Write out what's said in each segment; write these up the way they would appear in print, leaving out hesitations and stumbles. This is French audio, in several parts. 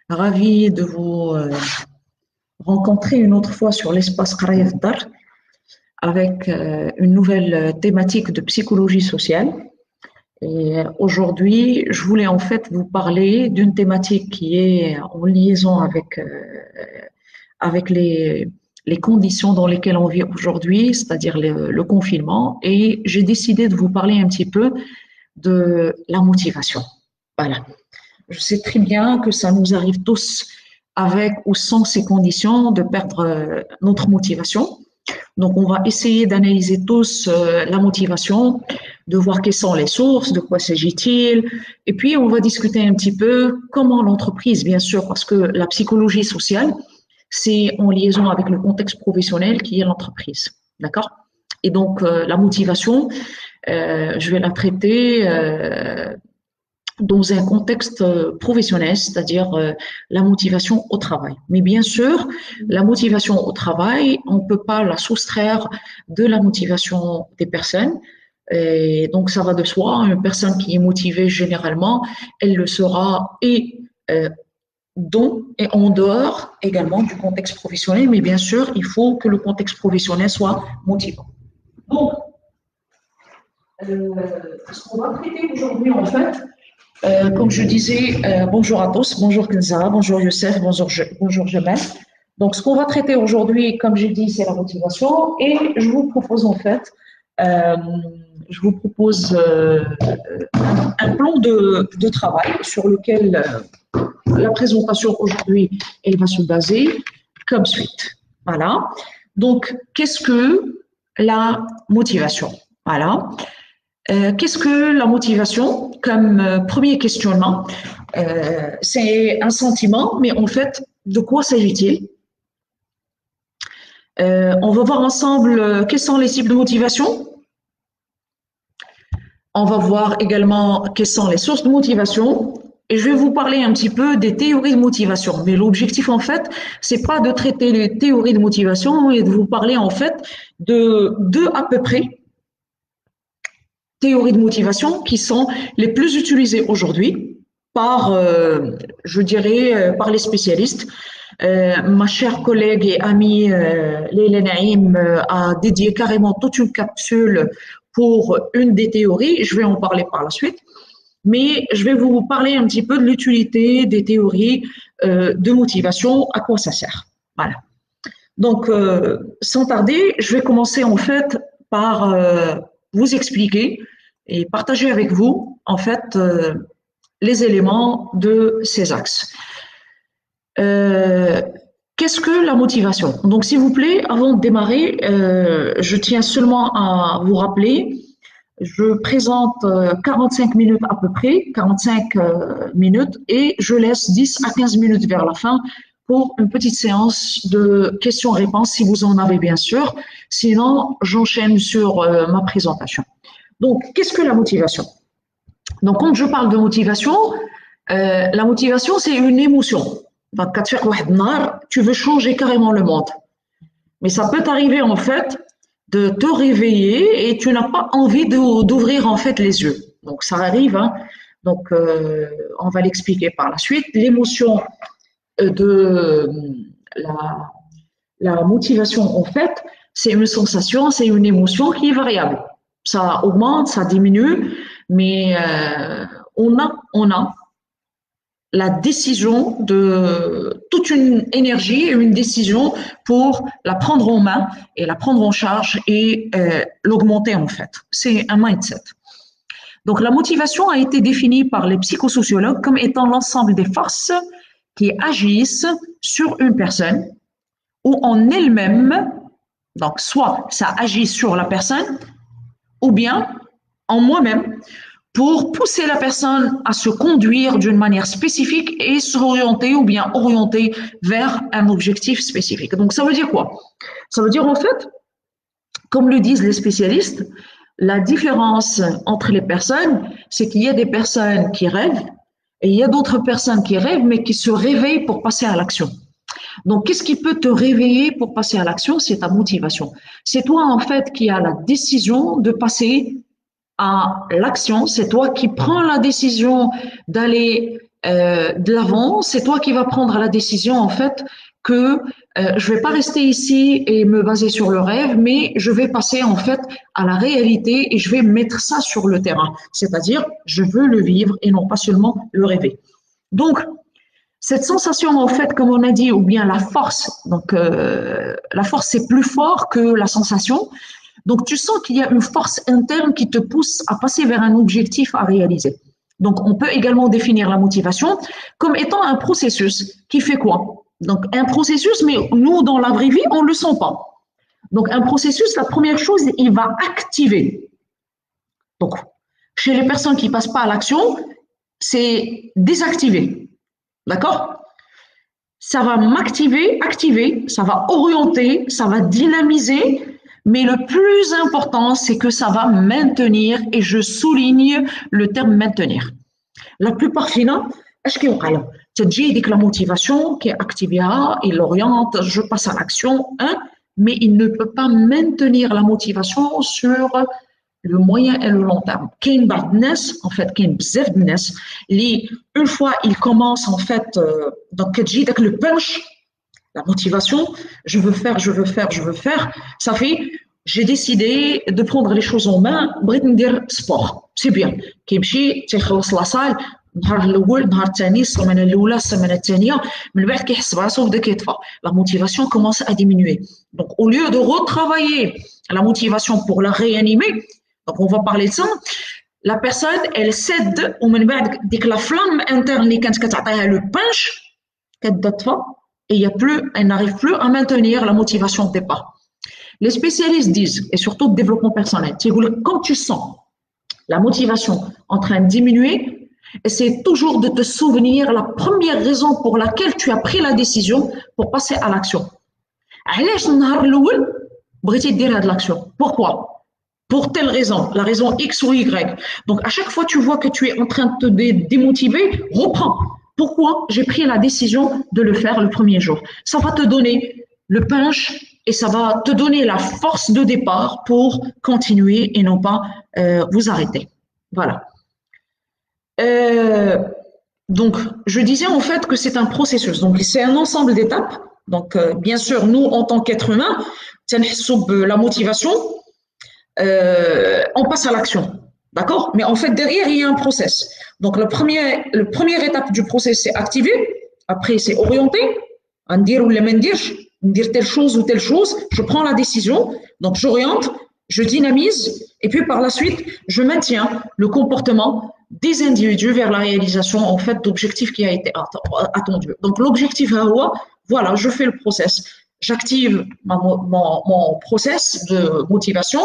Ravi de vous rencontrer une autre fois sur l'espace Qaraïa Dar avec une nouvelle thématique de psychologie sociale. Et aujourd'hui, je voulais en fait vous parler d'une thématique qui est en liaison avec les conditions dans lesquelles on vit aujourd'hui, c'est-à-dire le confinement. Et j'ai décidé de vous parler un petit peu de la motivation. Voilà. Je sais très bien que ça nous arrive tous avec ou sans ces conditions de perdre notre motivation. Donc, on va essayer d'analyser tous la motivation, de voir quelles sont les sources, de quoi s'agit-il. Et puis, on va discuter un petit peu comment l'entreprise, bien sûr, parce que la psychologie sociale, c'est en liaison avec le contexte professionnel qui est l'entreprise. D'accord? Et donc, la motivation, je vais la traiter dans un contexte professionnel, c'est-à-dire la motivation au travail. Mais bien sûr, la motivation au travail, on ne peut pas la soustraire de la motivation des personnes. Et donc, ça va de soi. Une personne qui est motivée, généralement, elle le sera et dans et en dehors également du contexte professionnel. Mais bien sûr, il faut que le contexte professionnel soit motivant. Donc, ce qu'on va traiter aujourd'hui, en fait, comme je disais, bonjour à tous, bonjour Kenza, bonjour Youssef, bonjour Jamal. Donc, ce qu'on va traiter aujourd'hui, comme j'ai dit, c'est la motivation. Et je vous propose en fait, un plan de travail sur lequel la présentation aujourd'hui, elle va se baser comme suite. Voilà. Donc, qu'est-ce que la motivation? Voilà. Qu'est-ce que la motivation? Comme premier questionnement, c'est un sentiment, mais en fait, de quoi s'agit-il? On va voir ensemble quels sont les types de motivation. On va voir également quelles sont les sources de motivation. Et je vais vous parler un petit peu des théories de motivation. Mais l'objectif, en fait, c'est pas de traiter les théories de motivation et de vous parler, en fait, de deux à peu près théories de motivation qui sont les plus utilisées aujourd'hui par, je dirais, par les spécialistes. Ma chère collègue et amie Leila Naïm a dédié carrément toute une capsule pour une des théories. Je vais en parler par la suite. Mais je vais vous parler un petit peu de l'utilité des théories de motivation, à quoi ça sert. Voilà. Donc, sans tarder, je vais commencer en fait par vous expliquer et partager avec vous, en fait, les éléments de ces axes. Qu'est-ce que la motivation? Donc, s'il vous plaît, avant de démarrer, je tiens seulement à vous rappeler, je présente 45 minutes à peu près, 45 minutes, et je laisse 10 à 15 minutes vers la fin pour une petite séance de questions-réponses, si vous en avez bien sûr. Sinon, j'enchaîne sur ma présentation. Donc, qu'est-ce que la motivation? Donc, quand je parle de motivation, la motivation, c'est une émotion. Donc, quand tu veux changer carrément le monde. Mais ça peut t'arriver, en fait, de te réveiller et tu n'as pas envie d'ouvrir, en fait, les yeux. Donc, ça arrive. Hein. Donc, on va l'expliquer par la suite. L'émotion de la motivation, en fait, c'est une sensation, c'est une émotion qui est variable. Ça augmente, ça diminue, mais on a la décision de toute une énergie et une décision pour la prendre en main et la prendre en charge et l'augmenter en fait. C'est un mindset. Donc la motivation a été définie par les psychosociologues comme étant l'ensemble des forces qui agissent sur une personne ou en elle-même. Donc soit ça agit sur la personne ou bien en moi-même, pour pousser la personne à se conduire d'une manière spécifique et s'orienter ou bien orienter vers un objectif spécifique. Donc, ça veut dire quoi? Ça veut dire, en fait, comme le disent les spécialistes, la différence entre les personnes, c'est qu'il y a des personnes qui rêvent et il y a d'autres personnes qui rêvent, mais qui se réveillent pour passer à l'action. Donc, qu'est-ce qui peut te réveiller pour passer à l'action? C'est ta motivation. C'est toi, en fait, qui as la décision de passer à l'action. C'est toi qui prends la décision d'aller de l'avant, c'est toi qui vas prendre la décision en fait que je vais pas rester ici et me baser sur le rêve, mais je vais passer en fait à la réalité et je vais mettre ça sur le terrain. C'est-à-dire, je veux le vivre et non pas seulement le rêver. Donc, cette sensation, en fait, comme on a dit, ou bien la force, donc la force c'est plus fort que la sensation. Donc, tu sens qu'il y a une force interne qui te pousse à passer vers un objectif à réaliser. Donc, on peut également définir la motivation comme étant un processus qui fait quoi? Donc, un processus, mais nous, dans la vraie vie, on ne le sent pas. Donc, un processus, la première chose, il va activer. Donc, chez les personnes qui ne passent pas à l'action, c'est désactiver. D'accord? Ça va activer, ça va orienter, ça va dynamiser, mais le plus important, c'est que ça va maintenir, et je souligne le terme maintenir. La plupart فينا اش كيوقع تجي ديك la motivation qui est activée, il l'oriente, je passe à l'action, hein, mais il ne peut pas maintenir la motivation sur le moyen et le long terme. كاين بعض الناس en fait كاين بزاف د الناس اللي une fois il commence en fait donc كتجي داك le punch, la motivation, je veux faire, ça fait j'ai décidé de prendre les choses en main, بغيت ندير sport, c'est bien. كيمشي تيخلص لا صال النهار الاول النهار الثاني السيمانه الاولى السيمانه الثانيه من بعد كيحس براسو بدا كيطفى. La motivation commence à diminuer. Donc au lieu de retravailler la motivation pour la réanimer, donc on va parler de ça, la personne elle cède ومن بعد ديك la flamme interne اللي كانت كتعطيها le punch كتبدا تطفى et il y a plus, elle n'arrive plus à maintenir la motivation de départ. Les spécialistes disent, et surtout de développement personnel, quand tu sens la motivation en train de diminuer, essaie toujours de te souvenir la première raison pour laquelle tu as pris la décision pour passer à l'action. علاش النهار الأول بغيتي دير هاد l'action? Pourquoi? Pour telle raison, la raison X ou Y. Donc à chaque fois que tu vois que tu es en train de te démotiver, reprends. Pourquoi j'ai pris la décision de le faire le premier jour? Ça va te donner le punch et ça va te donner la force de départ pour continuer et non pas vous arrêter. Voilà. Donc, je disais en fait que c'est un processus. Donc, c'est un ensemble d'étapes. Donc, bien sûr, nous, en tant qu'êtres humains, la motivation, on passe à l'action. D'accord? Mais en fait, derrière, il y a un process. Donc, la première étape du process, c'est activer. Après, c'est orienter. En dire ou les dire telle chose ou telle chose. Je prends la décision. Donc, j'oriente, je dynamise. Et puis, par la suite, je maintiens le comportement des individus vers la réalisation, en fait, d'objectifs qui a été attendu. Donc, l'objectif, voilà, je fais le process. J'active mon process de motivation.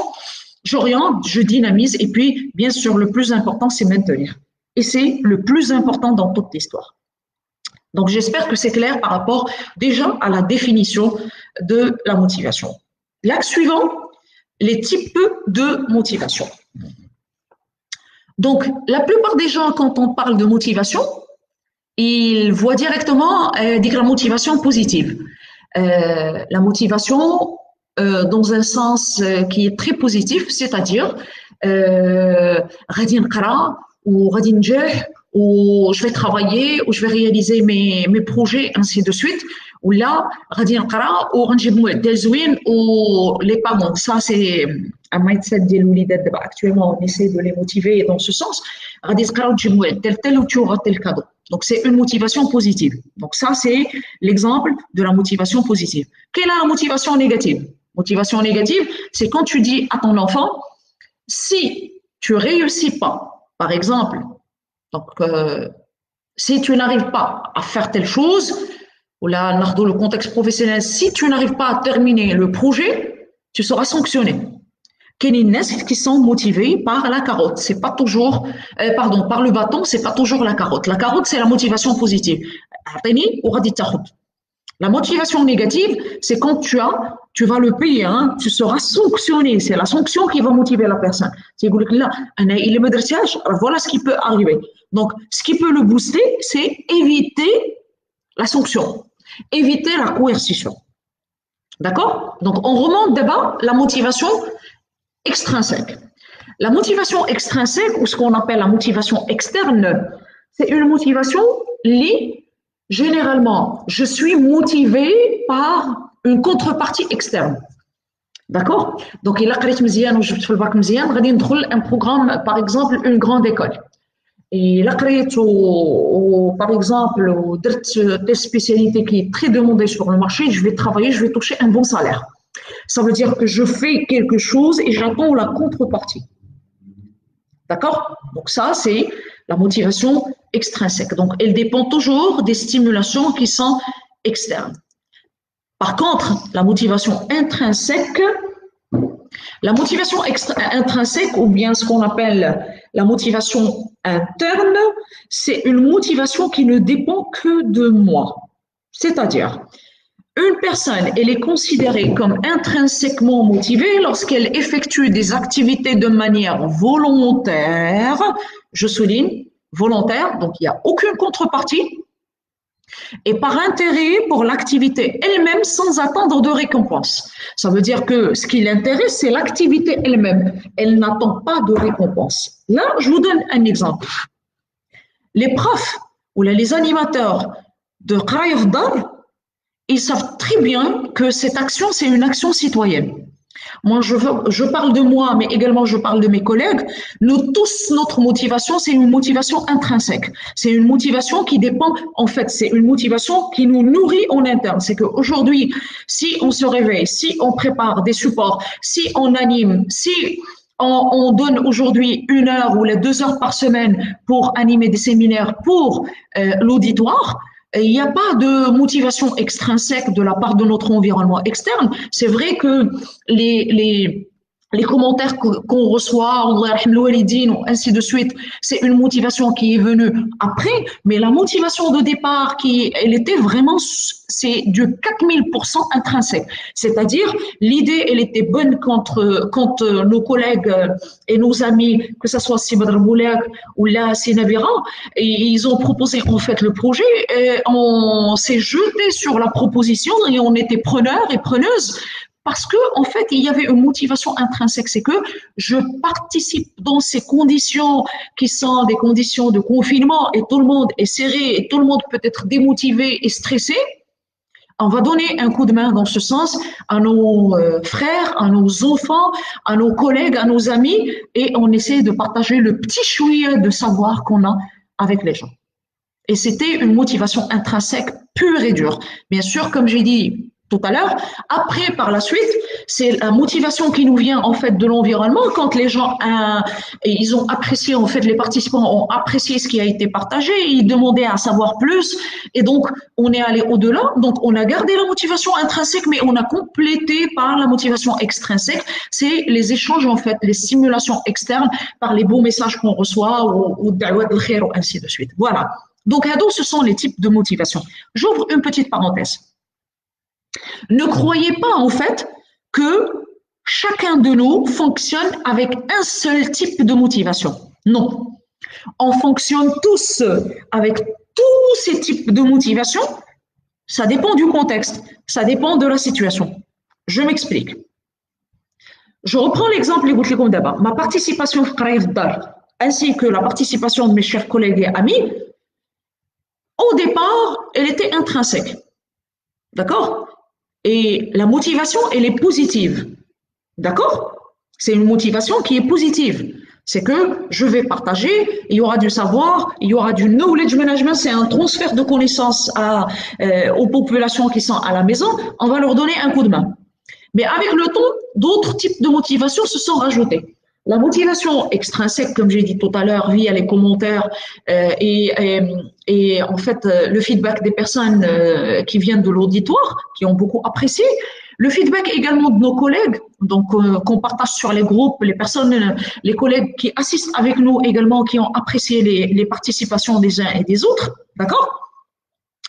J'oriente, je dynamise, et puis, bien sûr, le plus important, c'est maintenir. Et c'est le plus important dans toute l'histoire. Donc, j'espère que c'est clair par rapport déjà à la définition de la motivation. L'axe suivant, les types de motivation. Donc, la plupart des gens, quand on parle de motivation, ils voient directement la motivation positive. La motivation dans un sens qui est très positif, c'est-à-dire غادي نقرا وغادي ننجح ou je vais travailler ou je vais réaliser mes projets ainsi de suite ou là غادي نقرا وغنجيب معدل زوين ou les parents, ça c'est un mindset ديال الوليدات دابا actuellement on essaie de les motiver dans ce sens غادي تقرا وتجيب معدل tel ou tu auras tel cadeau. Donc c'est une motivation positive. Donc ça c'est l'exemple de la motivation positive. Quelle est la motivation négative? Motivation négative, c'est quand tu dis à ton enfant, si tu réussis pas, par exemple, donc si tu n'arrives pas à faire telle chose, ou là, dans le contexte professionnel, si tu n'arrives pas à terminer le projet, tu seras sanctionné. Qui sont motivés par la carotte, c'est pas toujours, par le bâton, c'est pas toujours la carotte. La carotte, c'est la motivation positive. La motivation négative, c'est quand tu vas le payer, hein, tu seras sanctionné. C'est la sanction qui va motiver la personne. C'est là, voilà ce qui peut arriver. Donc, ce qui peut le booster, c'est éviter la sanction, éviter la coercition. D'accord? Donc, on remonte d'abord la motivation extrinsèque. La motivation extrinsèque, ou ce qu'on appelle la motivation externe, c'est une motivation généralement, je suis motivée par une contrepartie externe. D'accord? Donc, il a قريت مزيان وجبت في الباك مزيان غادي ندخل un programme, par exemple, une grande école. Et là, par exemple, des spécialités qui est très demandée sur le marché, je vais travailler, je vais toucher un bon salaire. Ça veut dire que je fais quelque chose et j'attends la contrepartie. D'accord? Donc ça, c'est la motivation extrinsèque. Donc, elle dépend toujours des stimulations qui sont externes. Par contre, la motivation intrinsèque, ou bien ce qu'on appelle la motivation interne, c'est une motivation qui ne dépend que de moi. C'est-à-dire, une personne, elle est considérée comme intrinsèquement motivée lorsqu'elle effectue des activités de manière volontaire, je souligne, volontaire, donc il n'y a aucune contrepartie, et par intérêt pour l'activité elle-même sans attendre de récompense. Ça veut dire que ce qui l'intéresse, c'est l'activité elle-même. Elle n'attend pas de récompense. Là, je vous donne un exemple. Les profs ou les animateurs de Qraïa Fdar, ils savent très bien que cette action, c'est une action citoyenne. Moi, je parle de moi, mais également je parle de mes collègues. Nous tous, notre motivation, c'est une motivation intrinsèque. C'est une motivation qui dépend, en fait, c'est une motivation qui nous nourrit en interne. C'est qu'aujourd'hui, si on se réveille, si on prépare des supports, si on anime, si on donne aujourd'hui 1 heure ou les 2 heures par semaine pour animer des séminaires pour l'auditoire, il n'y a pas de motivation extrinsèque de la part de notre environnement externe. C'est vrai que les commentaires qu'on reçoit, ainsi de suite, c'est une motivation qui est venue après, mais la motivation de départ, elle était vraiment, c'est du 4000% intrinsèque. C'est-à-dire, l'idée, elle était bonne quand nos collègues et nos amis, que ce soit Sibadr Moulak ou là, Sinabira, ils ont proposé en fait le projet, et on s'est jeté sur la proposition et on était preneurs et preneuses. Parce que, en fait, il y avait une motivation intrinsèque, c'est que je participe dans ces conditions qui sont des conditions de confinement et tout le monde est serré et tout le monde peut être démotivé et stressé. On va donner un coup de main dans ce sens à nos frères, à nos enfants, à nos collègues, à nos amis et on essaie de partager le petit chouïa de savoir qu'on a avec les gens. Et c'était une motivation intrinsèque pure et dure. Bien sûr, comme j'ai dit tout à l'heure. Après, par la suite, c'est la motivation qui nous vient en fait de l'environnement. Quand les gens, ils ont apprécié, en fait, les participants ont apprécié ce qui a été partagé, ils demandaient à savoir plus, et donc on est allé au-delà. Donc on a gardé la motivation intrinsèque, mais on a complété par la motivation extrinsèque. C'est les échanges en fait, les stimulations externes par les beaux messages qu'on reçoit ou da'wat al-khair ou ainsi de suite. Voilà. Donc ce sont les types de motivation. J'ouvre une petite parenthèse. Ne croyez pas en fait que chacun de nous fonctionne avec un seul type de motivation. Non. On fonctionne tous avec tous ces types de motivation. Ça dépend du contexte, ça dépend de la situation. Je m'explique. Je reprends l'exemple d'abord. Ma participation à Qraïa Fdar ainsi que la participation de mes chers collègues et amis, au départ, elle était intrinsèque. D'accord ? Et la motivation, elle est positive. D'accord? C'est une motivation qui est positive. C'est que je vais partager, il y aura du savoir, il y aura du knowledge management, c'est un transfert de connaissances aux populations qui sont à la maison, on va leur donner un coup de main. Mais avec le temps, d'autres types de motivations se sont rajoutés. La motivation extrinsèque, comme j'ai dit tout à l'heure, via les commentaires et en fait le feedback des personnes qui viennent de l'auditoire, qui ont beaucoup apprécié. Le feedback également de nos collègues, donc qu'on partage sur les groupes, les personnes, les collègues qui assistent avec nous également, qui ont apprécié les participations des uns et des autres, d'accord?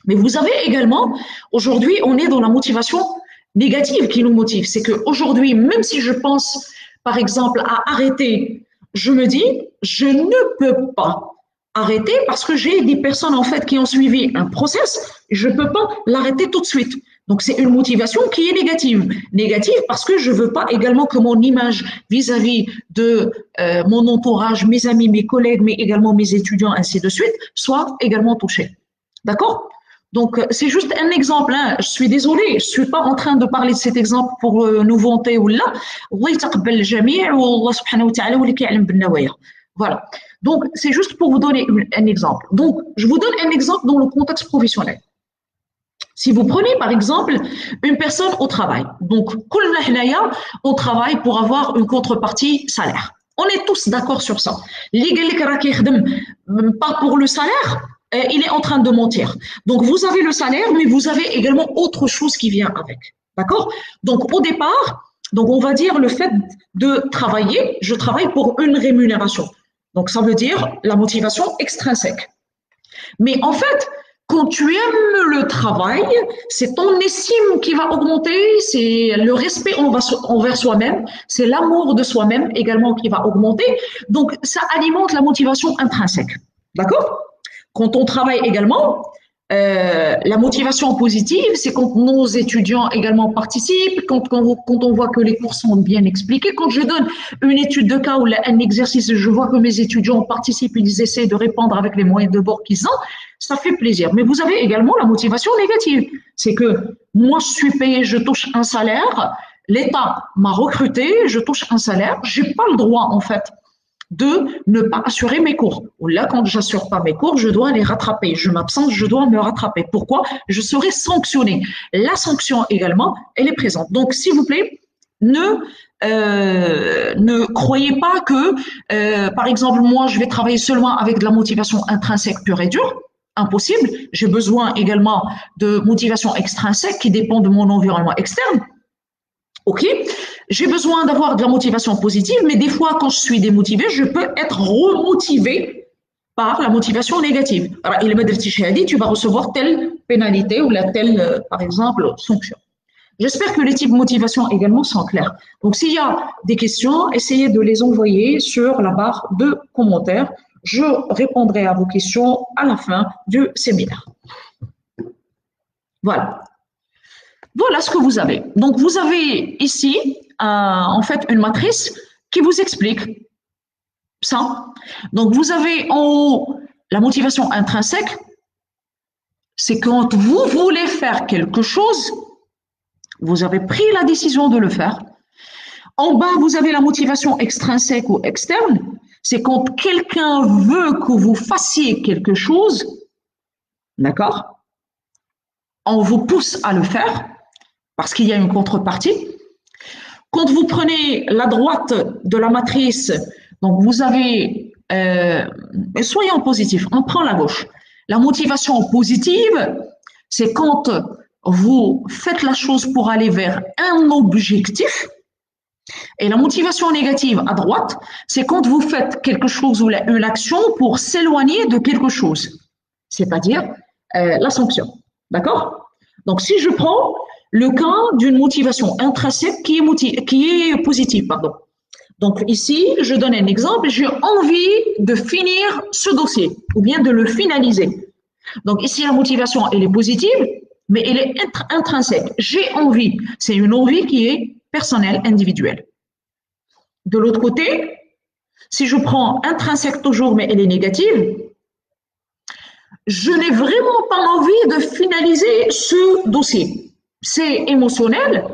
Mais vous avez également, aujourd'hui, on est dans la motivation négative qui nous motive. C'est qu'aujourd'hui, même si je pense par exemple, à arrêter, je me dis, je ne peux pas arrêter parce que j'ai des personnes en fait qui ont suivi un process, je ne peux pas l'arrêter tout de suite. Donc c'est une motivation qui est négative. Négative parce que je ne veux pas également que mon image vis-à-vis de mon entourage, mes amis, mes collègues, mais également mes étudiants, ainsi de suite, soit également touchée. D'accord? Donc, c'est juste un exemple. Hein. Je suis désolée, je ne suis pas en train de parler de cet exemple pour nous vanter ou là. Voilà. Donc, c'est juste pour vous donner un exemple. Donc, je vous donne un exemple dans le contexte professionnel. Si vous prenez par exemple une personne au travail, donc on travaille pour avoir une contrepartie salaire. On est tous d'accord sur ça. Pas pour le salaire, il est en train de mentir. Donc vous avez le salaire, mais vous avez également autre chose qui vient avec. D'accord? Donc au départ, donc on va dire le fait de travailler, je travaille pour une rémunération. Donc ça veut dire la motivation extrinsèque. Mais en fait, quand tu aimes le travail, c'est ton estime qui va augmenter, c'est le respect envers soi-même, c'est l'amour de soi-même également qui va augmenter. Donc, ça alimente la motivation intrinsèque. D'accord? Quand on travaille également, la motivation positive, c'est quand nos étudiants également participent, quand on voit que les cours sont bien expliqués. Quand je donne une étude de cas ou un exercice, je vois que mes étudiants participent, ils essaient de répondre avec les moyens de bord qu'ils ont, ça fait plaisir. Mais vous avez également la motivation négative. C'est que moi, je suis payé, je touche un salaire, l'État m'a recruté, je touche un salaire, j'ai pas le droit, en fait, de ne pas assurer mes cours. Ou là, quand j'assure pas mes cours, je dois les rattraper. Je m'absente, je dois me rattraper. Pourquoi? Je serai sanctionnée. La sanction également, elle est présente. Donc, s'il vous plaît, ne croyez pas que, par exemple, moi, je vais travailler seulement avec de la motivation intrinsèque pure et dure. Impossible. J'ai besoin également de motivation extrinsèque qui dépend de mon environnement externe. OK? J'ai besoin d'avoir de la motivation positive, mais des fois, quand je suis démotivée, je peux être remotivée par la motivation négative. Alors, tu vas recevoir telle pénalité ou telle, par exemple, sanction. J'espère que les types de motivation également sont clairs. Donc, s'il y a des questions, essayez de les envoyer sur la barre de commentaires. Je répondrai à vos questions à la fin du séminaire. Voilà. Voilà ce que vous avez. Donc, vous avez ici, en fait, une matrice qui vous explique ça. Donc, vous avez en haut la motivation intrinsèque. C'est quand vous voulez faire quelque chose, vous avez pris la décision de le faire. En bas, vous avez la motivation extrinsèque ou externe. C'est quand quelqu'un veut que vous fassiez quelque chose, d'accord? On vous pousse à le faire parce qu'il y a une contrepartie. Quand vous prenez la droite de la matrice, donc vous avez, soyons positifs, on prend la gauche. La motivation positive, c'est quand vous faites la chose pour aller vers un objectif. Et la motivation négative à droite, c'est quand vous faites quelque chose ou une action pour s'éloigner de quelque chose, c'est-à-dire la sanction. D'accord? Donc, si je prends le cas d'une motivation intrinsèque qui est positive, pardon. Donc, ici, je donne un exemple, j'ai envie de finir ce dossier ou bien de le finaliser. Donc, ici, la motivation, elle est positive, mais elle est intrinsèque. J'ai envie. C'est une envie qui est personnelle, individuelle. De l'autre côté, si je prends intrinsèque toujours, mais elle est négative, je n'ai vraiment pas envie de finaliser ce dossier. C'est émotionnel,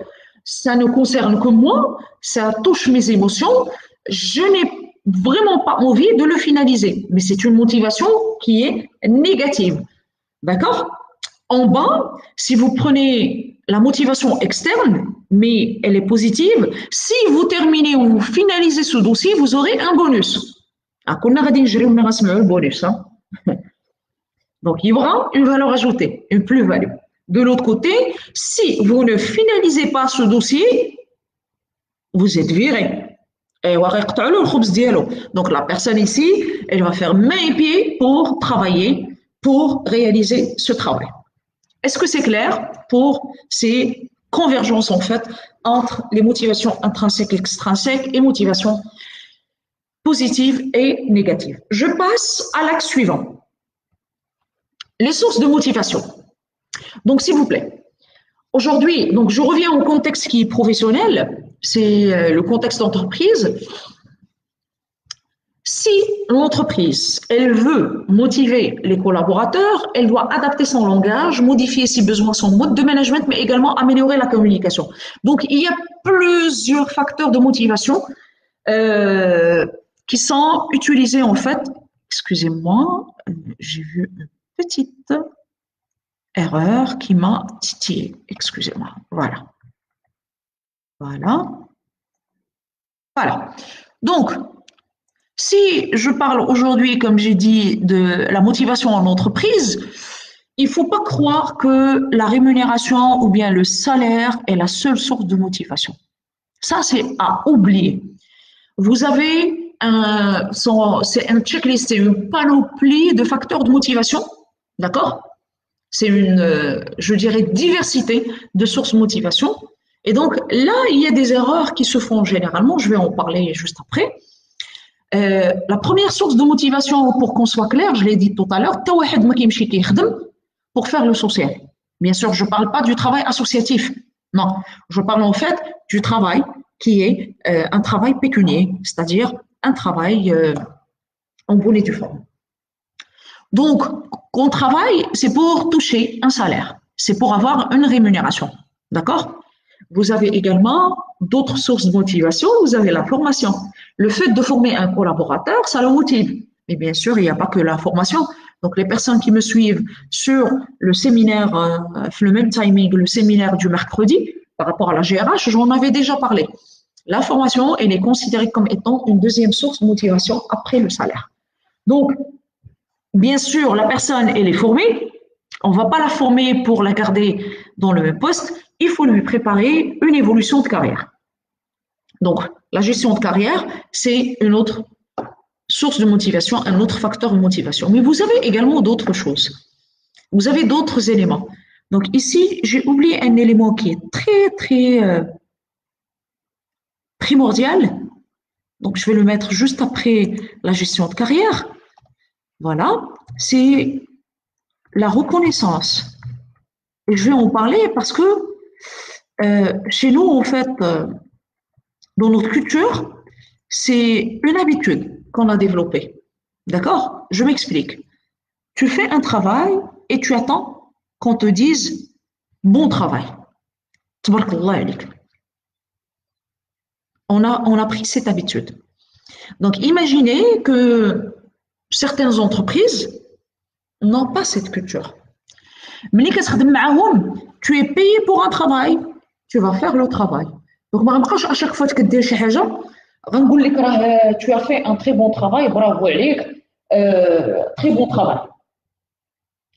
ça ne concerne que moi, ça touche mes émotions, je n'ai vraiment pas envie de le finaliser. Mais c'est une motivation qui est négative. D'accord? En bas, si vous prenez la motivation externe, mais elle est positive, si vous terminez ou vous finalisez ce dossier, vous aurez un bonus. Donc, il y aura une valeur ajoutée, une plus-value. De l'autre côté, si vous ne finalisez pas ce dossier, vous êtes viré. Donc, la personne ici, elle va faire main et pied pour travailler, pour réaliser ce travail. Est-ce que c'est clair pour ces convergences, en fait, entre les motivations intrinsèques et extrinsèques et motivations positives et négatives? Je passe à l'axe suivant. Les sources de motivation. Donc, s'il vous plaît, aujourd'hui, donc je reviens au contexte qui est professionnel, c'est le contexte d'entreprise. Si l'entreprise, elle veut motiver les collaborateurs, elle doit adapter son langage, modifier si besoin son mode de management, mais également améliorer la communication. Donc, il y a plusieurs facteurs de motivation qui sont utilisés en fait. Excusez-moi, j'ai vu une petite erreur qui m'a titillé. Excusez-moi. Voilà. Voilà. Voilà. Donc, si je parle aujourd'hui, comme j'ai dit, de la motivation en entreprise, il ne faut pas croire que la rémunération ou bien le salaire est la seule source de motivation. Ça, c'est à oublier. Vous avez c'est un checklist, c'est une panoplie de facteurs de motivation, d'accord? C'est une, je dirais, diversité de sources de motivation. Et donc là, il y a des erreurs qui se font généralement, je vais en parler juste après. La première source de motivation, pour qu'on soit clair, je l'ai dit tout à l'heure, pour faire le social. Bien sûr, je ne parle pas du travail associatif. Non, je parle en fait du travail qui est un travail pécunier, c'est-à-dire un travail en bonne et due forme. Donc, qu'on travaille, c'est pour toucher un salaire, c'est pour avoir une rémunération, d'accord? Vous avez également d'autres sources de motivation, vous avez la formation. Le fait de former un collaborateur, ça le motive. Mais bien sûr, il n'y a pas que la formation. Donc, les personnes qui me suivent sur le séminaire, le même timing, le séminaire du mercredi, par rapport à la GRH, j'en avais déjà parlé. La formation, elle est considérée comme étant une deuxième source de motivation après le salaire. Donc, bien sûr, la personne, elle est formée. On ne va pas la former pour la garder dans le même poste. Il faut lui préparer une évolution de carrière. Donc, la gestion de carrière, c'est une autre source de motivation, un autre facteur de motivation. Mais vous avez également d'autres choses. Vous avez d'autres éléments. Donc, ici, j'ai oublié un élément qui est très, très primordial. Donc, je vais le mettre juste après la gestion de carrière. Voilà, c'est la reconnaissance. Et je vais en parler parce que chez nous, en fait, dans notre culture, c'est une habitude qu'on a développée. D'accord? Je m'explique. Tu fais un travail et tu attends qu'on te dise bon travail. Tabarakallah alik. On a pris cette habitude. Donc, imaginez que certaines entreprises n'ont pas cette culture. Mais tu es payé pour un travail, tu vas faire le travail. Donc, à chaque fois que tu fais quelque chose, tu as fait un très bon travail, bravo, très bon travail.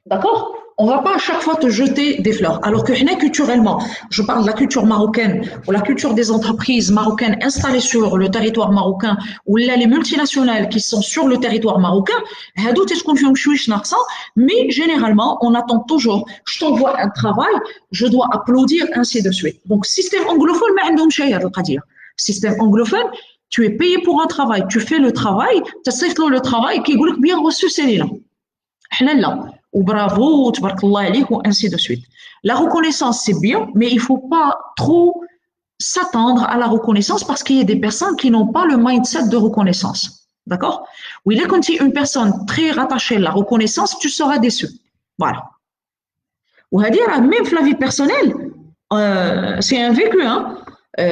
D'accord? On ne va pas à chaque fois te jeter des fleurs. Alors que culturellement, je parle de la culture marocaine ou la culture des entreprises marocaines installées sur le territoire marocain ou là, les multinationales qui sont sur le territoire marocain, mais généralement, on attend toujours. Je t'envoie un travail, je dois applaudir, ainsi de suite. Donc, système anglophone, système anglophone, tu es payé pour un travail, tu fais le travail, tu sais le travail, qui est bien reçu, c'est là. Ou bravo, tabarakallah alayk, ou ainsi de suite. La reconnaissance, c'est bien, mais il ne faut pas trop s'attendre à la reconnaissance parce qu'il y a des personnes qui n'ont pas le mindset de reconnaissance. D'accord? Oui, là, quand tu es une personne très rattachée à la reconnaissance, tu seras déçu. Voilà. Ou à dire, même la vie personnelle, c'est un vécu, hein?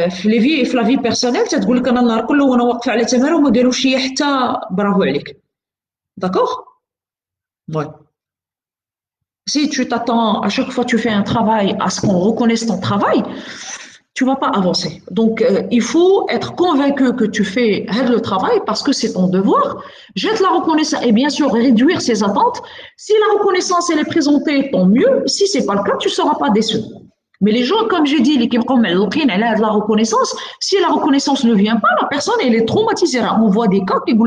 في la vie personnelle, تقول لك انا النهار كله وانا واقفه على تماره وما داروش ليا حتى برافو عليك. D'accord? Ouais. Si tu t'attends, à chaque fois que tu fais un travail, à ce qu'on reconnaisse ton travail, tu ne vas pas avancer. Donc, il faut être convaincu que tu fais le travail parce que c'est ton devoir. Jette la reconnaissance et bien sûr réduire ses attentes. Si la reconnaissance elle est présentée, tant mieux. Si ce n'est pas le cas, tu ne seras pas déçu. Mais les gens, comme j'ai dit, l'équipe comme elle a de la reconnaissance. Si la reconnaissance ne vient pas, la personne elle est traumatisée. On voit des cas qui bon.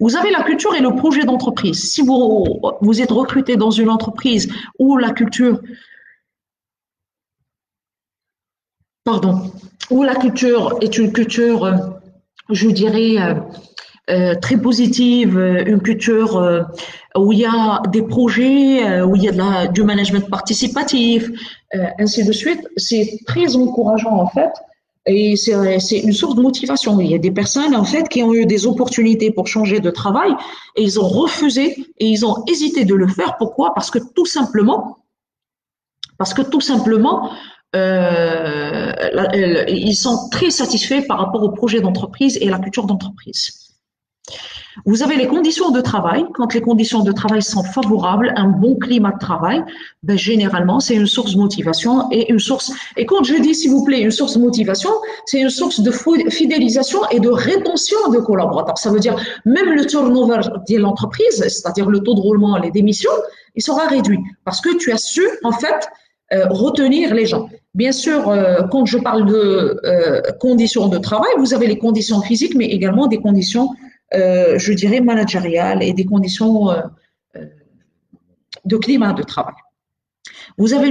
Vous avez la culture et le projet d'entreprise. Si vous êtes recruté dans une entreprise où la culture, est une culture, je dirais, très positive, une culture où il y a des projets, où il y a du management participatif, ainsi de suite, c'est très encourageant en fait Et c'est une source de motivation. Il y a des personnes, en fait, qui ont eu des opportunités pour changer de travail et ils ont refusé et ils ont hésité de le faire. Pourquoi? Parce que tout simplement, ils sont très satisfaits par rapport au projet d'entreprise et la culture d'entreprise. Vous avez les conditions de travail. Quand les conditions de travail sont favorables, un bon climat de travail, ben, généralement, c'est une source de motivation et une source. Et quand je dis, s'il vous plaît, une source de motivation, c'est une source de fidélisation et de rétention de collaborateurs. Ça veut dire même le turnover de l'entreprise, c'est-à-dire le taux de roulement, les démissions, il sera réduit parce que tu as su, en fait, retenir les gens. Bien sûr, quand je parle de conditions de travail, vous avez les conditions physiques, mais également des conditions je dirais, managériales et des conditions de climat de travail. Vous avez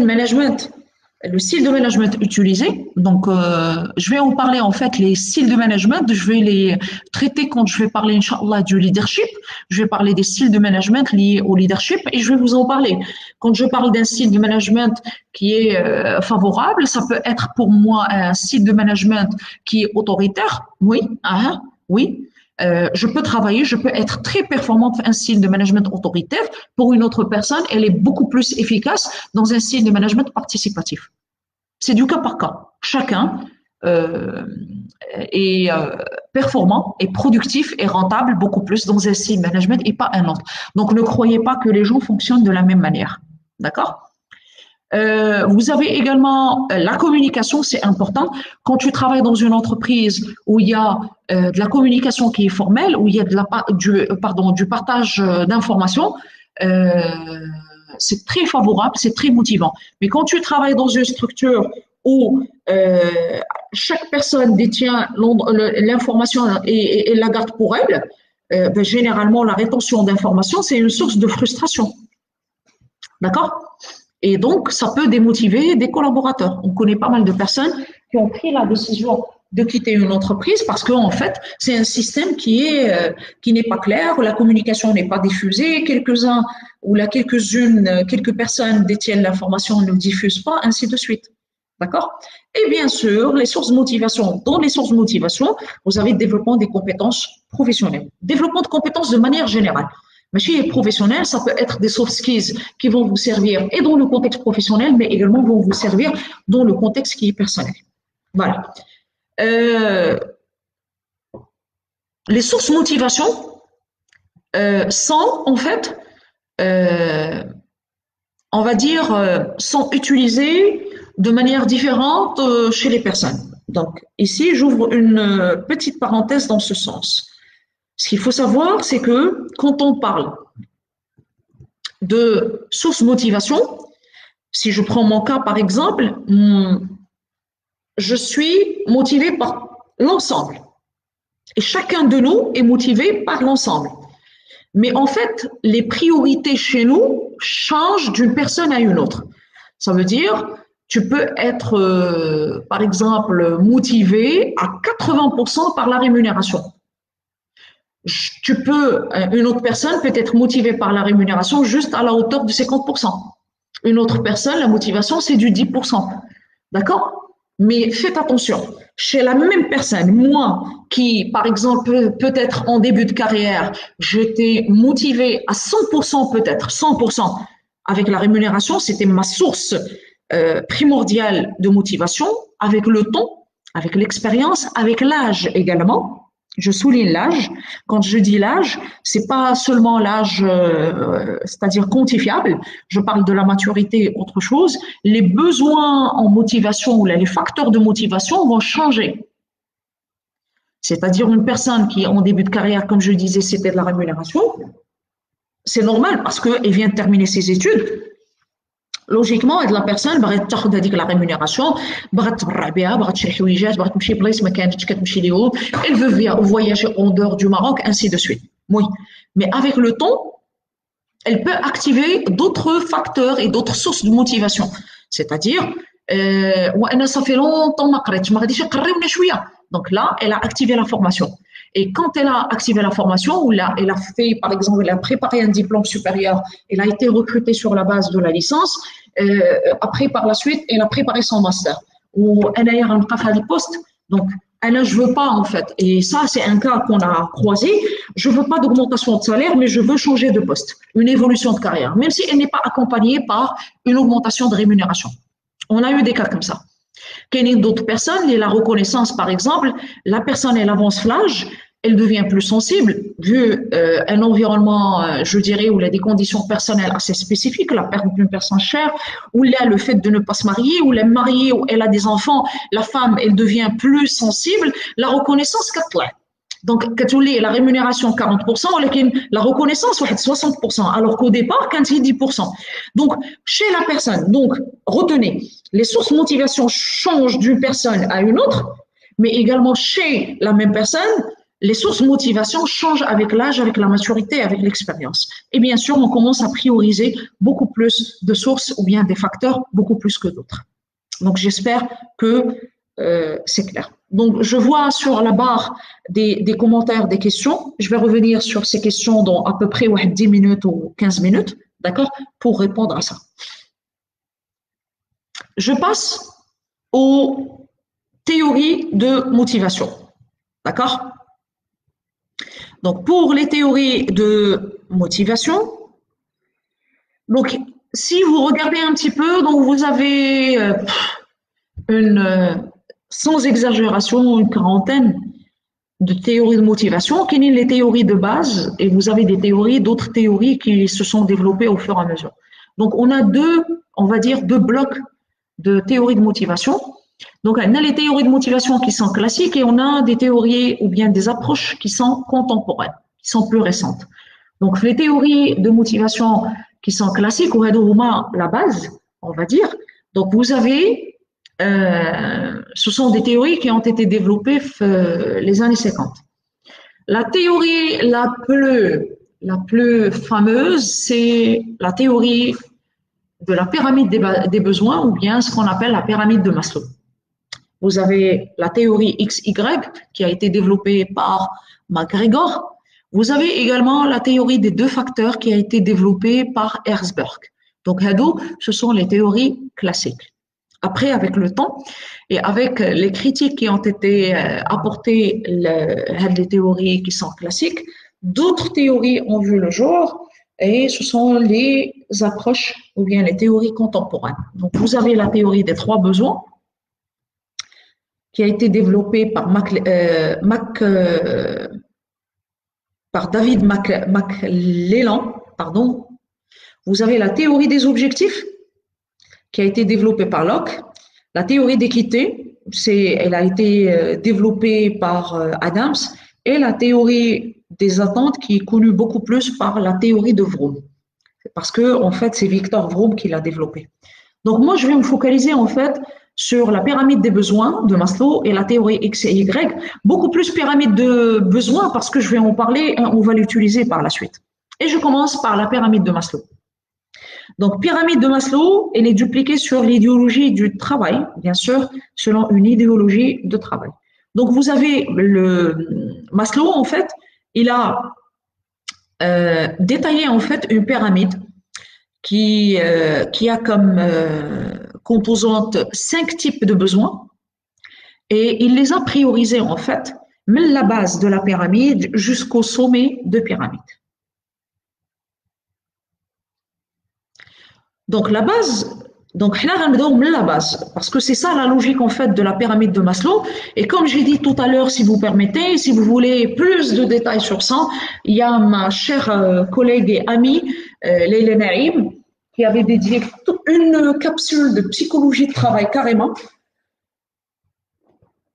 le style de management utilisé. Donc, je vais en parler, en fait, les styles de management. Je vais les traiter quand je vais parler, Inch'Allah, du leadership. Je vais parler des styles de management liés au leadership et je vais vous en parler. Quand je parle d'un style de management qui est favorable, ça peut être pour moi un style de management qui est autoritaire. Oui, oui. Je peux travailler, je peux être très performante dans un style de management autoritaire. Pour une autre personne, elle est beaucoup plus efficace dans un style de management participatif. C'est du cas par cas. Chacun est performant, est productif et rentable beaucoup plus dans un style de management et pas un autre. Donc, ne croyez pas que les gens fonctionnent de la même manière. D'accord ? Vous avez également la communication, c'est important. Quand tu travailles dans une entreprise où il y a de la communication qui est formelle, où il y a du partage d'informations, c'est très favorable, c'est très motivant. Mais quand tu travailles dans une structure où chaque personne détient l'information et la garde pour elle, ben, généralement la rétention d'informations, c'est une source de frustration. D'accord ? Et donc, ça peut démotiver des collaborateurs. On connaît pas mal de personnes qui ont pris la décision de quitter une entreprise parce qu'en fait, c'est un système qui n'est pas clair, où la communication n'est pas diffusée, quelques personnes détiennent l'information, ne le diffusent pas, ainsi de suite. D'accord? Et bien sûr, les sources de motivation. Dans les sources de motivation, vous avez le développement des compétences professionnelles. Développement de compétences de manière générale. Mais chez les professionnels, ça peut être des soft skills qui vont vous servir et dans le contexte professionnel, mais également vont vous servir dans le contexte qui est personnel. Voilà. Les sources de motivation sont, en fait, on va dire, sont utilisées de manière différente chez les personnes. Donc, ici, j'ouvre une petite parenthèse dans ce sens. Ce qu'il faut savoir, c'est que quand on parle de source motivation, si je prends mon cas par exemple, je suis motivée par l'ensemble. Et chacun de nous est motivé par l'ensemble. Mais en fait, les priorités chez nous changent d'une personne à une autre. Ça veut dire, tu peux être, par exemple, motivé à 80% par la rémunération. Une autre personne peut être motivée par la rémunération juste à la hauteur de 50%. Une autre personne, la motivation, c'est du 10%. D'accord? Mais faites attention. Chez la même personne, moi, qui, par exemple, peut-être en début de carrière, j'étais motivée à 100%, peut-être 100%, avec la rémunération, c'était ma source primordiale de motivation, avec le temps, avec l'expérience, avec l'âge également. Je souligne l'âge. Quand je dis l'âge, c'est pas seulement l'âge, c'est-à-dire quantifiable. Je parle de la maturité et autre chose. Les besoins en motivation ou les facteurs de motivation vont changer. C'est-à-dire une personne qui, en début de carrière, comme je disais, c'était de la rémunération. C'est normal parce qu'elle vient de terminer ses études. Logiquement, la personne va تاخذ هذيك la rémunération, بغات تبرع بها, بغات تشري حويجات, بغات تمشي بلايص ما كانتش كتمشي ليهم, elle veut voyager en dehors du Maroc, ainsi de suite. Oui, mais avec le temps, elle peut activer d'autres facteurs et d'autres sources de motivation. C'est-à-dire, وانا ça fait longtemps ما قريتش, ما غاديش نقريونا شويه. Donc là, elle a activé la formation. Et quand elle a activé la formation, ou là, elle a fait, par exemple, elle a préparé un diplôme supérieur, elle a été recrutée sur la base de la licence, après, par la suite, elle a préparé son master. Ou elle a eu un poste, Donc, je veux pas, en fait, et ça, c'est un cas qu'on a croisé, je veux pas d'augmentation de salaire, mais je veux changer de poste, une évolution de carrière, même si elle n'est pas accompagnée par une augmentation de rémunération. On a eu des cas comme ça. Qu'il y ait d'autres personnes, et la reconnaissance, par exemple, la personne, elle avance l'âge, elle devient plus sensible, vu un environnement, je dirais, où il y a des conditions personnelles assez spécifiques, la perte d'une personne chère, où il y a le fait de ne pas se marier, où elle est mariée, où elle a des enfants, la femme, elle devient plus sensible, la reconnaissance, donc, la rémunération 40%, la reconnaissance 60%, alors qu'au départ, quand il 10%. Donc, chez la personne, donc, retenez, les sources de motivation changent d'une personne à une autre, mais également chez la même personne, les sources de motivation changent avec l'âge, avec la maturité, avec l'expérience. Et bien sûr, on commence à prioriser beaucoup plus de sources ou bien des facteurs beaucoup plus que d'autres. Donc, j'espère que c'est clair. Donc, je vois sur la barre des commentaires, des questions. Je vais revenir sur ces questions dans à peu près 10 minutes ou 15 minutes, d'accord, pour répondre à ça. Je passe aux théories de motivation, d'accord? Donc, pour les théories de motivation, donc, si vous regardez un petit peu, donc vous avez sans exagération, une quarantaine de théories de motivation, qui sont les théories de base, et vous avez des théories, d'autres théories qui se sont développées au fur et à mesure. Donc, on a on va dire, deux blocs de théories de motivation. Donc, on a les théories de motivation qui sont classiques et on a des théories ou bien des approches qui sont contemporaines, qui sont plus récentes. Donc, les théories de motivation qui sont classiques, ou la base, on va dire. Donc, vous avez, ce sont des théories qui ont été développées les années 50. La théorie la plus fameuse, c'est la théorie de la pyramide des besoins, ou bien ce qu'on appelle la pyramide de Maslow. Vous avez la théorie XY qui a été développée par McGregor. Vous avez également la théorie des deux facteurs qui a été développée par Herzberg. Donc, ce sont les théories classiques. Après, avec le temps et avec les critiques qui ont été apportées, les théories qui sont classiques, d'autres théories ont vu le jour et ce sont les approches ou bien les théories contemporaines. Donc, vous avez la théorie des trois besoins qui a été développée par David McClelland, pardon. Vous avez la théorie des objectifs qui a été développée par Locke. La théorie d'équité, elle a été développée par Adams. Et la théorie des attentes qui est connue beaucoup plus par la théorie de Vroom. Parce que, en fait, c'est Victor Vroom qui l'a développée. Donc, moi, je vais me focaliser, en fait, sur la pyramide des besoins de Maslow et la théorie X et Y, beaucoup plus pyramide de besoins parce que je vais en parler, on va l'utiliser par la suite. Et je commence par la pyramide de Maslow. Donc, pyramide de Maslow, elle est dupliquée sur l'idéologie du travail, bien sûr, selon une idéologie de travail. Donc, vous avez Maslow, en fait, il a détaillé, en fait, une pyramide qui a comme composante 5 types de besoins et il les a priorisés, en fait, de la base de la pyramide jusqu'au sommet de pyramide. Donc, la base, donc, la base, parce que c'est ça la logique, en fait, de la pyramide de Maslow. Et comme j'ai dit tout à l'heure, si vous permettez, si vous voulez plus de détails sur ça, il y a ma chère collègue et amie, Leila Naïm, qui avait dédié toute une capsule de psychologie de travail carrément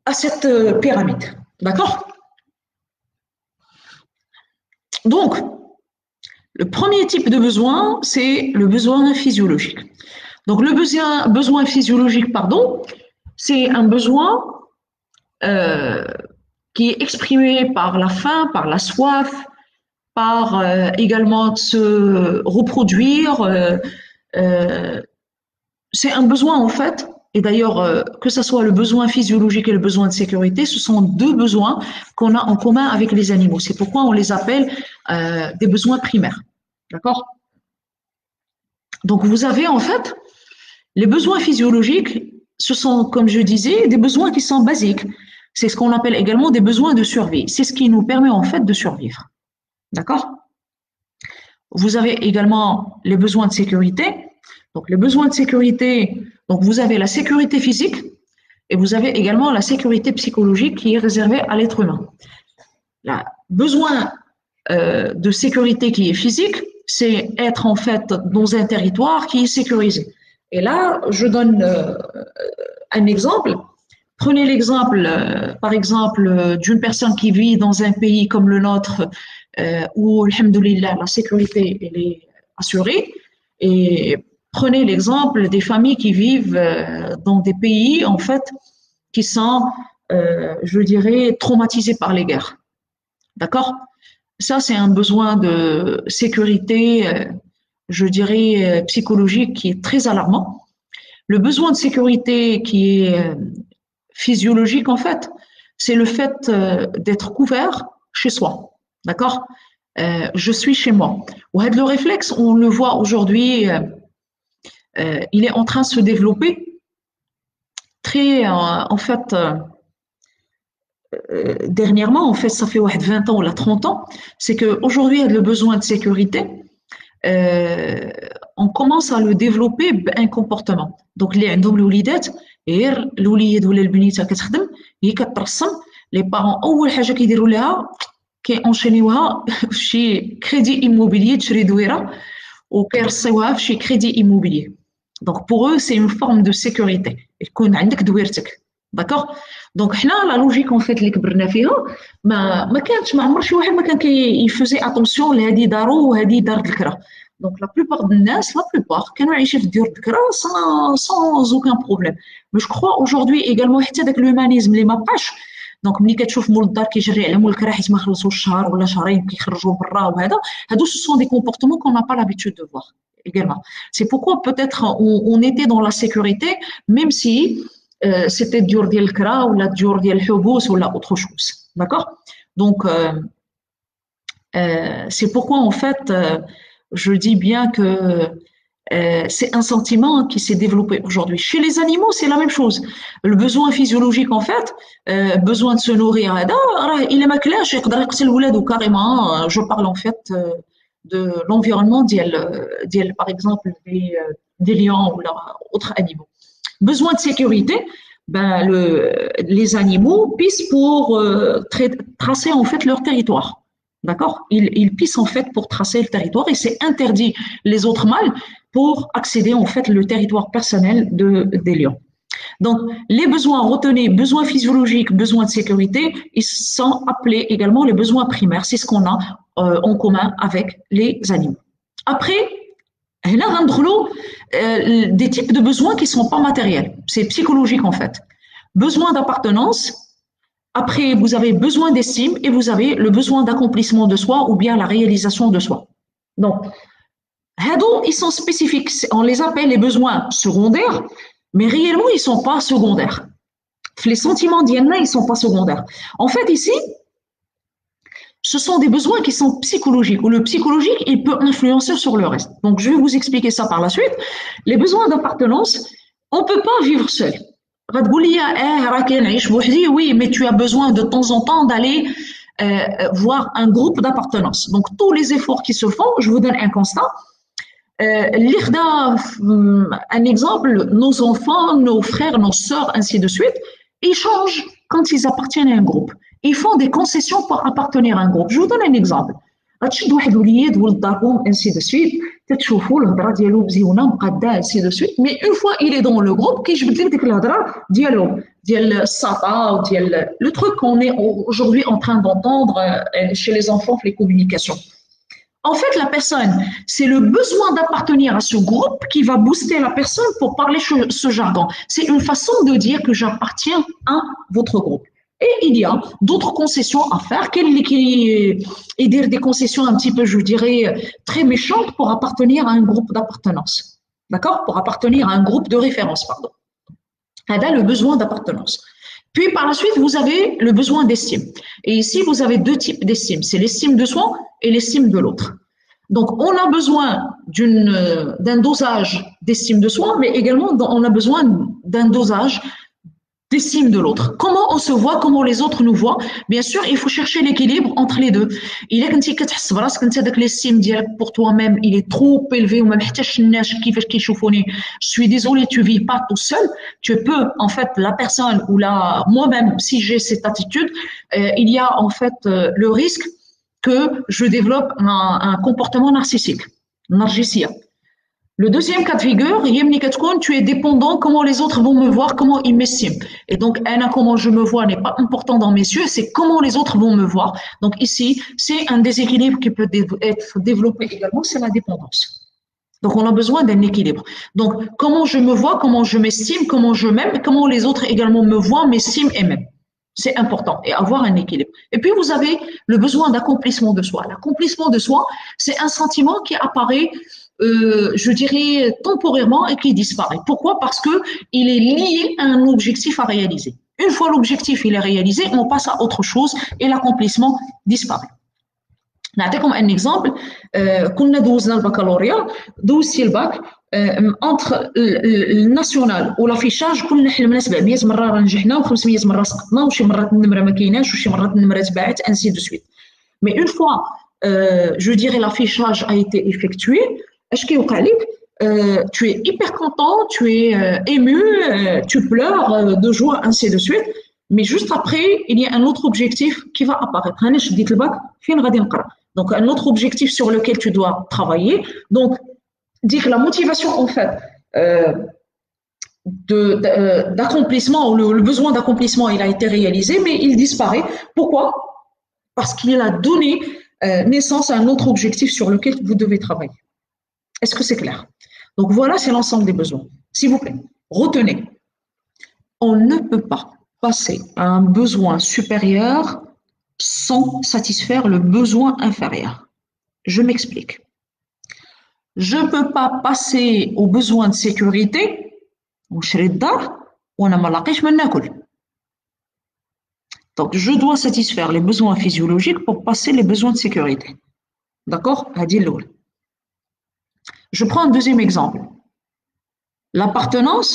à cette pyramide. D'accord? Donc, le premier type de besoin, c'est le besoin physiologique. Donc, le besoin physiologique, pardon, c'est un besoin qui est exprimé par la faim, par la soif, par également se reproduire. C'est un besoin, en fait, et d'ailleurs, que ce soit le besoin physiologique et le besoin de sécurité, ce sont deux besoins qu'on a en commun avec les animaux. C'est pourquoi on les appelle des besoins primaires. D'accord? Donc, vous avez, en fait, les besoins physiologiques, ce sont, comme je disais, des besoins qui sont basiques. C'est ce qu'on appelle également des besoins de survie. C'est ce qui nous permet en fait de survivre. D'accord? Vous avez également les besoins de sécurité. Donc, les besoins de sécurité, donc vous avez la sécurité physique et vous avez également la sécurité psychologique qui est réservée à l'être humain. Le besoin de sécurité qui est physique, c'est être en fait dans un territoire qui est sécurisé. Et là, je donne un exemple. Prenez l'exemple, par exemple, d'une personne qui vit dans un pays comme le nôtre, où, alhamdoulilah, la sécurité elle est assurée. Et prenez l'exemple des familles qui vivent dans des pays, en fait, qui sont, je dirais, traumatisés par les guerres. D'accord? Ça, c'est un besoin de sécurité, je dirais, psychologique qui est très alarmant. Le besoin de sécurité qui est physiologique, en fait, c'est le fait d'être couvert chez soi. D'accord? Je suis chez moi. Le réflexe, on le voit aujourd'hui, il est en train de se développer très, en fait, dernièrement, en fait, ça fait 20 ans ou 30 ans, c'est qu'aujourd'hui, le besoin de sécurité, on commence à le développer un comportement. Donc, les الوليدات غير الوليد ولا البنيته كتخدم هي كترسم les parents اول حاجه كيديروا لها كيونشينيوها في شي كريدي ايموبيليي تشري دويره وكيرصيوها في شي كريدي ايموبيليي. Donc pour eux c'est une forme de sécurité يكون عندك دويرتك. D'accord? Donc حنا la logique en fait اللي كبرنا فيها ما كانتش ما عمر شي واحد ما كان يفوزي اتونسيون لهذه دارو وهذه دار الكرا. Donc la plupart des الناس la plupart كانوا عايشين في ديور الكرا sans aucun problème. Mais je crois aujourd'hui également حتى داك l'humanisme اللي ما بقاش. دونك ملي كتشوف مول الدار كيجري على مول الكرا حيت ما خلصوش شهر ولا شهرين كيخرجوا برا وهذا هادو ce sont des comportements qu'on n'a pas l'habitude de voir également. C'est pourquoi peut-être on était dans la sécurité même si c'était ديور ديال الكرا ولا ديور ديال الحبوس ولا autre chose. D'accord? Donc c'est pourquoi en fait je dis bien que c'est un sentiment qui s'est développé aujourd'hui. Chez les animaux, c'est la même chose. Le besoin physiologique, en fait, besoin de se nourrir, il est maclash, carrément. Je parle en fait de l'environnement, par exemple, des lions ou autres animaux. Besoin de sécurité, les animaux pissent pour tracer en fait leur territoire. D'accord? Ils pissent en fait pour tracer le territoire et c'est interdit les autres mâles pour accéder en fait le territoire personnel des lions. Donc les besoins retenez, besoins physiologiques, besoins de sécurité, ils sont appelés également les besoins primaires. C'est ce qu'on a en commun avec les animaux. Après, là des types de besoins qui sont pas matériels, c'est psychologique en fait. Besoin d'appartenance. Après, vous avez besoin d'estime et vous avez le besoin d'accomplissement de soi ou bien la réalisation de soi. Donc, ils sont spécifiques. On les appelle les besoins secondaires, mais réellement, ils ne sont pas secondaires. Les sentiments d'Yanna, ils ne sont pas secondaires. En fait, ici, ce sont des besoins qui sont psychologiques, où le psychologique, il peut influencer sur le reste. Donc, je vais vous expliquer ça par la suite. Les besoins d'appartenance, on ne peut pas vivre seul. Oui, mais tu as besoin de temps en temps d'aller voir un groupe d'appartenance. Donc, tous les efforts qui se font, je vous donne un constat. Un exemple, nos enfants, nos frères, nos sœurs, ainsi de suite, ils changent quand ils appartiennent à un groupe. Ils font des concessions pour appartenir à un groupe. Je vous donne un exemple. غتشد واحد الوليد ولد دارهم ainsi de suite تتشوفوا الهضره ديالو مزيونه مقاده ainsi de suite mais une fois il est dans le groupe كيجبد لك ديك الهضره ديال الساطا وديال le truc qu'on est aujourd'hui en train d'entendre chez les enfants les communications. En fait la personne c'est le besoin d'appartenir à ce groupe qui va booster la personne pour parler ce jargon. C'est une façon de dire que j'appartiens à votre groupe. Et il y a d'autres concessions à faire, et dire des concessions un petit peu, je dirais, très méchantes pour appartenir à un groupe d'appartenance. D'accord? Pour appartenir à un groupe de référence, pardon. Là, le besoin d'appartenance. Puis par la suite, vous avez le besoin d'estime. Et ici, vous avez deux types d'estime. C'est l'estime de soi et l'estime de l'autre. Donc, on a besoin d'un dosage d'estime de soi, mais également on a besoin d'un dosage d'estime de l'autre. Comment on se voit, comment les autres nous voient. Bien sûr, il faut chercher l'équilibre entre les deux. Il est quand tu كتحس براسك انت داك l'estime ديالك pour toi-même, il est trop élevé وما محتاجش الناس كيفاش كيشوفوني. Je suis désolée, tu vis pas tout seul. Tu peux en fait la personne ou la moi-même si j'ai cette attitude, il y a en fait le risque que je développe un comportement narcissique, narcissique. Le deuxième cas de figure, tu es dépendant, comment les autres vont me voir, comment ils m'estiment. Et donc, comment je me vois n'est pas important dans mes yeux, c'est comment les autres vont me voir. Donc ici, c'est un déséquilibre qui peut être développé également, c'est la dépendance. Donc, on a besoin d'un équilibre. Donc, comment je me vois, comment je m'estime, comment je m'aime, comment les autres également me voient, m'estiment et m'aiment. C'est important et avoir un équilibre. Et puis, vous avez le besoin d'accomplissement de soi. L'accomplissement de soi, c'est un sentiment qui apparaît je dirais temporairement et qui disparaît. Pourquoi? Parce que il est lié à un objectif à réaliser. Une fois l'objectif il est réalisé, on passe à autre chose et l'accomplissement disparaît. نعطيكم un exemple. كنا دوزنا البكالوريا دوزتي الباك entre الناسيونال والافيشاج كلنا حلمنا 700 مره نجحنا و500 مره سقطنا وشي مرات النمره ما كايناش وشي مرات النمره تباعت انسي دو سويت. Mais une fois je dirais l'affichage a été effectué, tu es hyper content, tu es ému, tu pleures de joie, ainsi de suite. Mais juste après, il y a un autre objectif qui va apparaître. Donc, un autre objectif sur lequel tu dois travailler. Donc, dire la motivation, en fait, d'accomplissement, ou le besoin d'accomplissement, il a été réalisé, mais il disparaît. Pourquoi? Parce qu'il a donné naissance à un autre objectif sur lequel vous devez travailler. Est-ce que c'est clair? Donc voilà, c'est l'ensemble des besoins. S'il vous plaît, retenez. On ne peut pas passer à un besoin supérieur sans satisfaire le besoin inférieur. Je m'explique. Je ne peux pas passer au besoin de sécurité. Donc, je dois satisfaire les besoins physiologiques pour passer les besoins de sécurité. D'accord? Je prends un deuxième exemple. L'appartenance,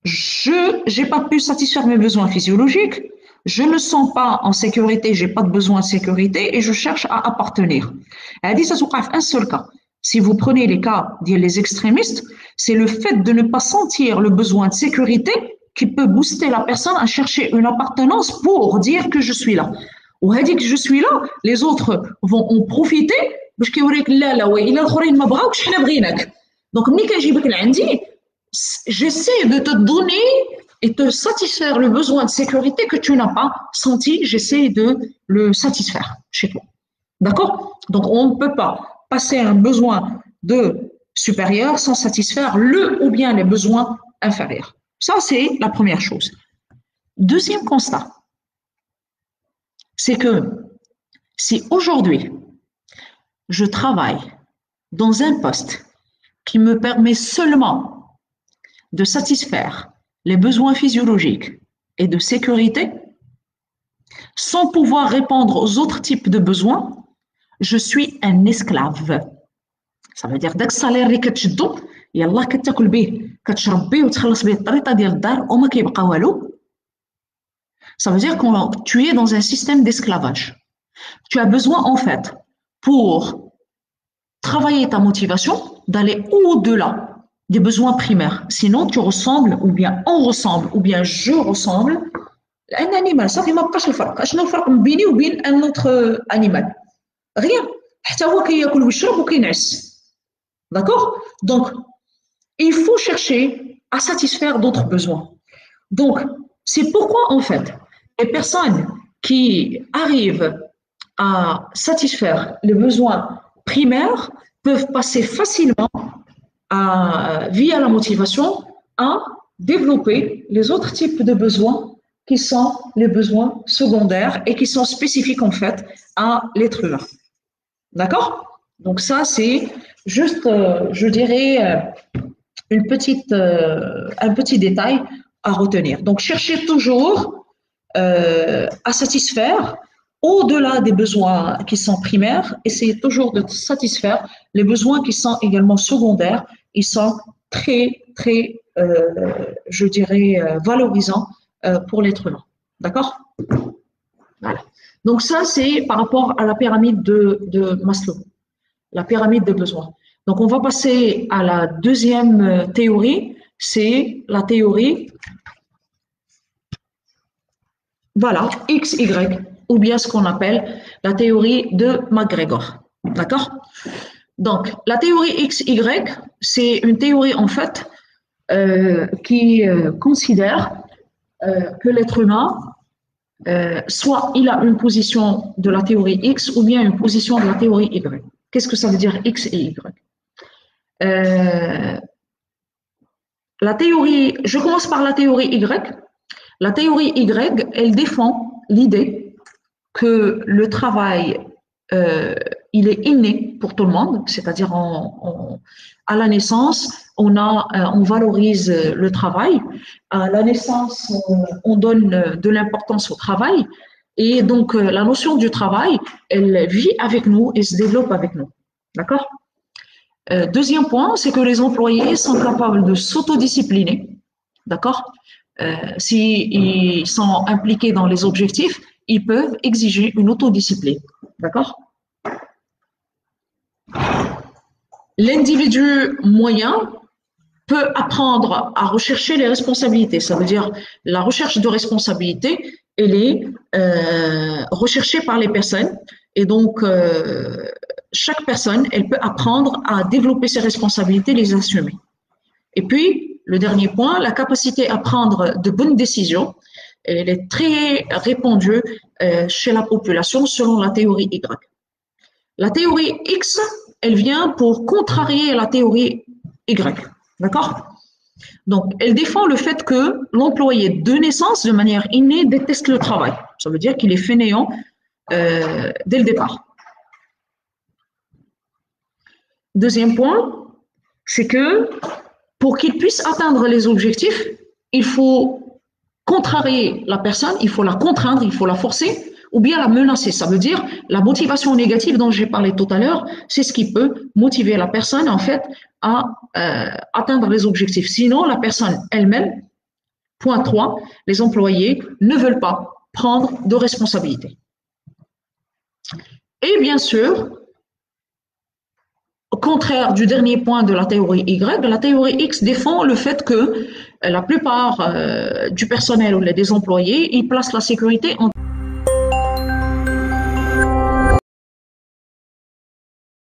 je n'ai pas pu satisfaire mes besoins physiologiques, je ne me sens pas en sécurité, je n'ai pas de besoin de sécurité et je cherche à appartenir. Ça se passe un seul cas. Si vous prenez les cas des extrémistes, c'est le fait de ne pas sentir le besoin de sécurité qui peut booster la personne à chercher une appartenance pour dire que je suis là. Ou dit que je suis là, les autres vont en profiter باش كيوريك لا وي الا الاخرين ما بغاوكش حنا بغيناك. Donc ملي كنجيبك لعندي j'essaie de te donner et te satisfaire le besoin de sécurité que tu n'as pas senti, j'essaie de le satisfaire chez toi. D'accord? Donc on ne peut pas passer un besoin de supérieur sans satisfaire le ou bien les besoins inférieurs. Ça c'est la première chose. Deuxième constat, c'est que si aujourd'hui je travaille dans un poste qui me permet seulement de satisfaire les besoins physiologiques et de sécurité, sans pouvoir répondre aux autres types de besoins, je suis un esclave. Ça veut dire داك الصالير اللي كتشدو يلاه كتاكل به كتشرب به وتخلص به الطريطه ديال الدار وما كيبقى والو. Ça veut dire que tu es dans un système d'esclavage. Tu as besoin en fait pour travailler ta motivation d'aller au-delà des besoins primaires. Sinon, tu ressembles, ou bien on ressemble, ou bien je ressemble à un animal. Ça fait ما بقاش الفرق. اشنو الفرق بيني وبين un autre animal? Rien. حتى هو كياكل ويشرب وكينعس. D'accord? Donc, il faut chercher à satisfaire d'autres besoins. Donc, c'est pourquoi en fait les personnes qui arrivent à satisfaire les besoins primaires peuvent passer facilement via la motivation à développer les autres types de besoins qui sont les besoins secondaires et qui sont spécifiques en fait à l'être humain. D'accord? Donc ça c'est juste, je dirais, un petit détail à retenir. Donc cherchez toujours à satisfaire au-delà des besoins qui sont primaires, essayez toujours de satisfaire les besoins qui sont également secondaires. Ils sont très, très, je dirais, valorisant pour l'être humain. D'accord? Voilà. Donc ça, c'est par rapport à la pyramide de Maslow, la pyramide des besoins. Donc on va passer à la deuxième théorie, c'est la théorie, voilà, XY, ou bien ce qu'on appelle la théorie de McGregor. D'accord? Donc la théorie XY, c'est une théorie en fait qui considère que l'être humain soit il a une position de la théorie X ou bien une position de la théorie Y. Qu'est-ce que ça veut dire X et Y? La théorie, je commence par la théorie Y. La théorie Y, elle défend l'idée que le travail, il est inné pour tout le monde, c'est-à-dire à la naissance, on valorise le travail. À la naissance, on donne de l'importance au travail. Et donc, la notion du travail, elle vit avec nous et se développe avec nous. D'accord? Deuxième point, c'est que les employés sont capables de s'autodiscipliner. D'accord? S'ils sont impliqués dans les objectifs, ils peuvent exiger une autodiscipline. D'accord? L'individu moyen peut apprendre à rechercher les responsabilités. Ça veut dire la recherche de responsabilité, elle est recherchée par les personnes. Et donc, chaque personne, elle peut apprendre à développer ses responsabilités, les assumer. Et puis, le dernier point, la capacité à prendre de bonnes décisions, elle est très répandue chez la population selon la théorie Y. La théorie X, elle vient pour contrarier la théorie Y. D'accord? Donc, elle défend le fait que l'employé de naissance, de manière innée, déteste le travail. Ça veut dire qu'il est fainéant dès le départ. Deuxième point, c'est que pour qu'il puisse atteindre les objectifs, il faut contrarier la personne, il faut la contraindre, il faut la forcer ou bien la menacer. Ça veut dire la motivation négative dont j'ai parlé tout à l'heure, c'est ce qui peut motiver la personne en fait à atteindre les objectifs. Sinon, la personne elle-même, point 3, les employés ne veulent pas prendre de responsabilité. Et bien sûr, au contraire du dernier point de la théorie Y, la théorie X défend le fait que la plupart du personnel ou des employés, ils placent la sécurité en